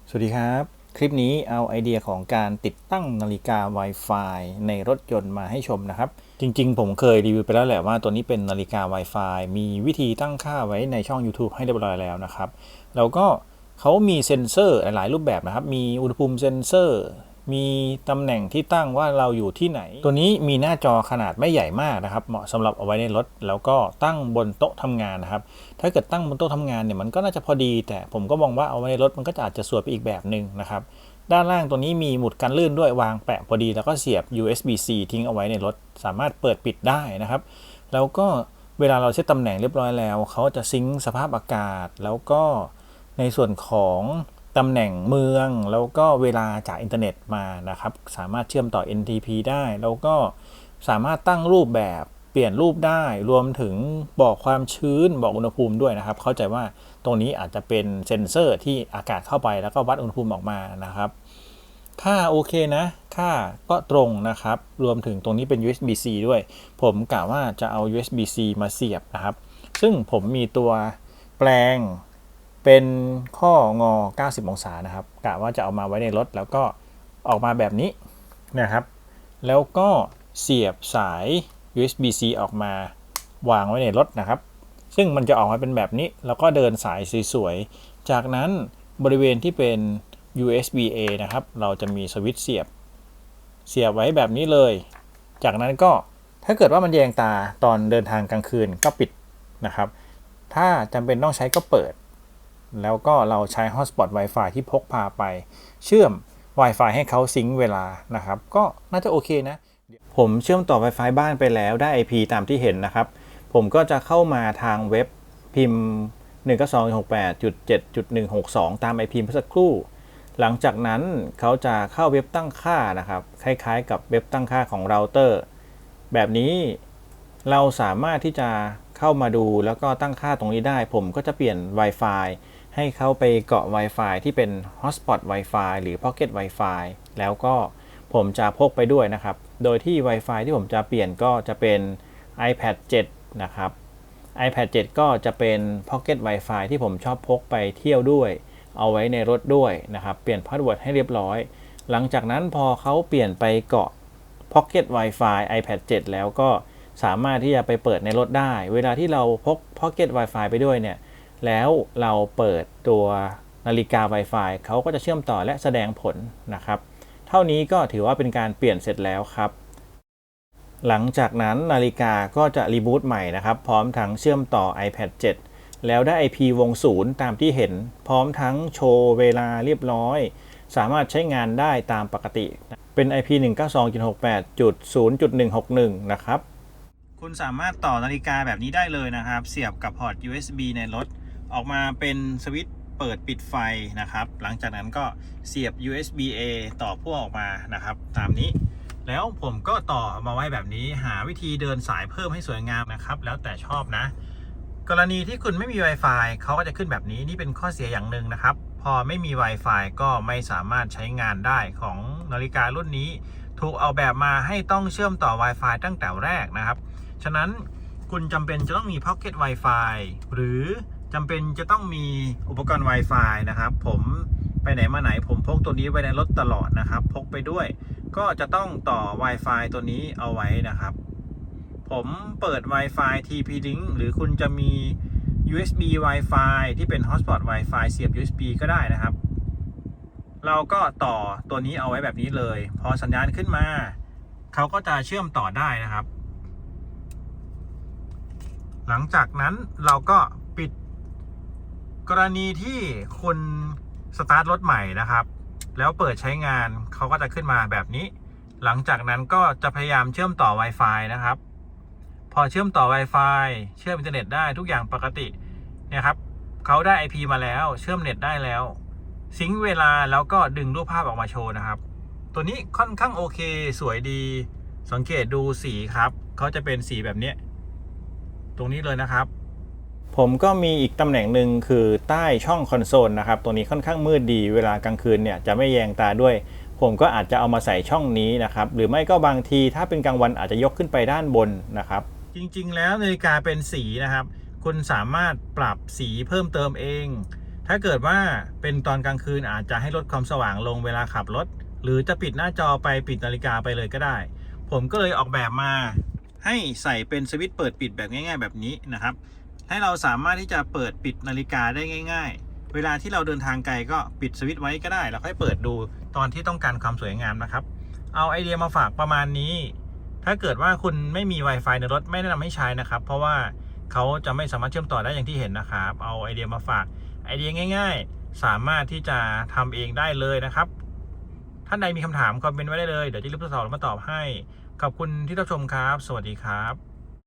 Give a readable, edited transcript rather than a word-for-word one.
สวัสดีครับคลิปนี้เอาไอเดียของการติดตั้งนาฬิกา Wi-Fi ในรถยนต์มาให้ชมนะครับจริงๆผมเคยรีวิวไปแล้วแหละว่าตัวนี้เป็นนาฬิกา Wi-Fi มีวิธีตั้งค่าไว้ในช่อง YouTube ให้เรียบร้อยแล้วนะครับแล้วก็เขามีเซ็นเซอร์หลายๆรูปแบบนะครับมีอุณหภูมิเซ็นเซอร์มีตำแหน่งที่ตั้งว่าเราอยู่ที่ไหนตัวนี้มีหน้าจอขนาดไม่ใหญ่มากนะครับเหมาะสำหรับเอาไว้ในรถแล้วก็ตั้งบนโต๊ะทำงานนะครับถ้าเกิดตั้งบนโต๊ะทำงานเนี่ยมันก็น่าจะพอดีแต่ผมก็มองว่าเอาไว้ในรถมันก็จะอาจจะสวยไปอีกแบบหนึ่งนะครับด้านล่างตัวนี้มีหมุดกันลื่นด้วยวางแปะพอดีแล้วก็เสียบ USB-C ทิ้งเอาไว้ในรถสามารถเปิดปิดได้นะครับแล้วก็เวลาเราเซตตำแหน่งเรียบร้อยแล้วเขาจะซิงค์สภาพอากาศแล้วก็ในส่วนของตำแหน่งเมืองแล้วก็เวลาจากอินเทอร์เน็ตมานะครับสามารถเชื่อมต่อ NTP ได้แล้วก็สามารถตั้งรูปแบบเปลี่ยนรูปได้รวมถึงบอกความชื้นบอกอุณหภูมิด้วยนะครับเข้าใจว่าตรงนี้อาจจะเป็นเซ็นเซอร์ที่อากาศเข้าไปแล้วก็วัดอุณหภูมิออกมานะครับค่าโอเคนะค่าก็ตรงนะครับรวมถึงตรงนี้เป็น USB-C ด้วยผมกะว่าจะเอา USB-C มาเสียบนะครับซึ่งผมมีตัวแปลงเป็นข้องอ90องศานะครับกะว่าจะเอามาไว้ในรถแล้วก็ออกมาแบบนี้นะครับแล้วก็เสียบสาย USB-C ออกมาวางไว้ในรถนะครับซึ่งมันจะออกมาเป็นแบบนี้แล้วก็เดินสายสวยๆจากนั้นบริเวณที่เป็น USB-A นะครับเราจะมีสวิตช์เสียบไว้แบบนี้เลยจากนั้นก็ถ้าเกิดว่ามันแยงตาตอนเดินทางกลางคืนก็ปิดนะครับถ้าจำเป็นต้องใช้ก็เปิดแล้วก็เราใช้ Hotspot Wi-Fi ที่พกพาไปเชื่อม Wi-Fi ให้เขาซิงค์เวลานะครับก็น่าจะโอเคนะผมเชื่อมต่อ Wi-Fi บ้านไปแล้วได้ IP ตามที่เห็นนะครับผมก็จะเข้ามาทางเว็บพิมพ์ 192.68.7.162 ตาม IP เมื่อสักครู่หลังจากนั้นเขาจะเข้าเว็บตั้งค่านะครับคล้ายๆกับเว็บตั้งค่าของเราเตอร์แบบนี้เราสามารถที่จะเข้ามาดูแล้วก็ตั้งค่าตรงนี้ได้ผมก็จะเปลี่ยน Wi-Fi ให้เขาไปเกาะ Wi-Fi ที่เป็น Hotspot Wi-Fi หรือ Pocket Wi-Fi แล้วก็ผมจะพกไปด้วยนะครับโดยที่ Wi-Fi ที่ผมจะเปลี่ยนก็จะเป็น iPad 7 นะครับ iPad 7 ก็จะเป็น Pocket Wi-Fi ที่ผมชอบพกไปเที่ยวด้วยเอาไว้ในรถด้วยนะครับเปลี่ยนพาสเวิร์ดให้เรียบร้อยหลังจากนั้นพอเขาเปลี่ยนไปเกาะ Pocket Wi-Fi iPad 7 แล้วก็สามารถที่จะไปเปิดในรถได้เวลาที่เราพก Pocket Wi-Fi ไปด้วยเนี่ยแล้วเราเปิดตัวนาฬิกา Wi-Fi เขาก็จะเชื่อมต่อและแสดงผลนะครับเท่านี้ก็ถือว่าเป็นการเปลี่ยนเสร็จแล้วครับหลังจากนั้นนาฬิกาก็จะรีบูตใหม่นะครับพร้อมทั้งเชื่อมต่อ iPad 7 แล้วได้ IP วง0ตามที่เห็นพร้อมทั้งโชว์เวลาเรียบร้อยสามารถใช้งานได้ตามปกติเป็น IP 192.68.0.161 นะครับคุณสามารถต่อนาฬิกาแบบนี้ได้เลยนะครับเสียบกับพอร์ต USB ในรถออกมาเป็นสวิตช์เปิดปิดไฟนะครับหลังจากนั้นก็เสียบ USB-A ต่อพ่วงออกมานะครับตามนี้แล้วผมก็ต่อมาไว้แบบนี้หาวิธีเดินสายเพิ่มให้สวยงามนะครับแล้วแต่ชอบนะกรณีที่คุณไม่มี Wi-Fi เขาก็จะขึ้นแบบนี้นี่เป็นข้อเสียอย่างหนึ่งนะครับพอไม่มี Wi-Fi ก็ไม่สามารถใช้งานได้ของนาฬิการุ่นนี้ถูกออกแบบมาให้ต้องเชื่อมต่อ Wi-Fi ตั้งแต่แรกนะครับฉะนั้นคุณจำเป็นจะต้องมี Pocket Wi-Fi หรือจำเป็นจะต้องมีอุปกรณ์ Wi-Fi นะครับผมไปไหนมาไหนผมพกตัวนี้ไว้ในรถตลอดนะครับพกไปด้วยก็จะต้องต่อ Wi-Fi ตัวนี้เอาไว้นะครับผมเปิด Wi-Fi TP-Link หรือคุณจะมี USB Wi-Fi ที่เป็น Hotspot Wi-Fi เสียบ USB ก็ได้นะครับเราก็ต่อตัวนี้เอาไว้แบบนี้เลยพอสัญญาณขึ้นมาเขาก็จะเชื่อมต่อได้นะครับหลังจากนั้นเราก็ปิดกรณีที่คุณสตาร์ทรถใหม่นะครับแล้วเปิดใช้งานเขาก็จะขึ้นมาแบบนี้หลังจากนั้นก็จะพยายามเชื่อมต่อ Wi-Fi นะครับพอเชื่อมต่อ Wi-Fi เชื่อมอินเทอร์เน็ตได้ทุกอย่างปกติเนี่ยครับเขาได้ IP มาแล้วเชื่อมเน็ตได้แล้วซิงค์เวลาแล้วก็ดึงรูปภาพออกมาโชว์นะครับตัวนี้ค่อนข้างโอเคสวยดีสังเกตดูสีครับเขาจะเป็นสีแบบนี้ตรงนี้เลยนะครับผมก็มีอีกตำแหน่งหนึ่งคือใต้ช่องคอนโซลนะครับตัวนี้ค่อนข้างมืดดีเวลากลางคืนเนี่ยจะไม่แยงตาด้วยผมก็อาจจะเอามาใส่ช่องนี้นะครับหรือไม่ก็บางทีถ้าเป็นกลางวันอาจจะยกขึ้นไปด้านบนนะครับจริงๆแล้วนาฬิกาเป็นสีนะครับคุณสามารถปรับสีเพิ่มเติมเอง ถ้าเกิดว่าเป็นตอนกลางคืนอาจจะให้ลดความสว่างลงเวลาขับรถหรือจะปิดหน้าจอไปปิดนาฬิกาไปเลยก็ได้ผมก็เลยออกแบบมาให้ใส่เป็นสวิตช์เปิดปิดแบบง่ายๆแบบนี้นะครับให้เราสามารถที่จะเปิดปิดนาฬิกาได้ง่ายๆเวลาที่เราเดินทางไกลก็ปิดสวิตช์ไว้ก็ได้แล้วค่อยเปิดดูตอนที่ต้องการความสวยงามนะครับเอาไอเดียมาฝากประมาณนี้ถ้าเกิดว่าคุณไม่มี Wi-Fi ในรถไม่แนะนำให้ใช้นะครับเพราะว่าเขาจะไม่สามารถเชื่อมต่อได้อย่างที่เห็นนะครับเอาไอเดียมาฝากไอเดียง่ายๆสามารถที่จะทำเองได้เลยนะครับท่านใดมีคำถามคอมเมนต์ไว้ได้เลยเดี๋ยวจะรีบตอบมาตอบให้ขอบคุณที่รับชมครับสวัสดีครับ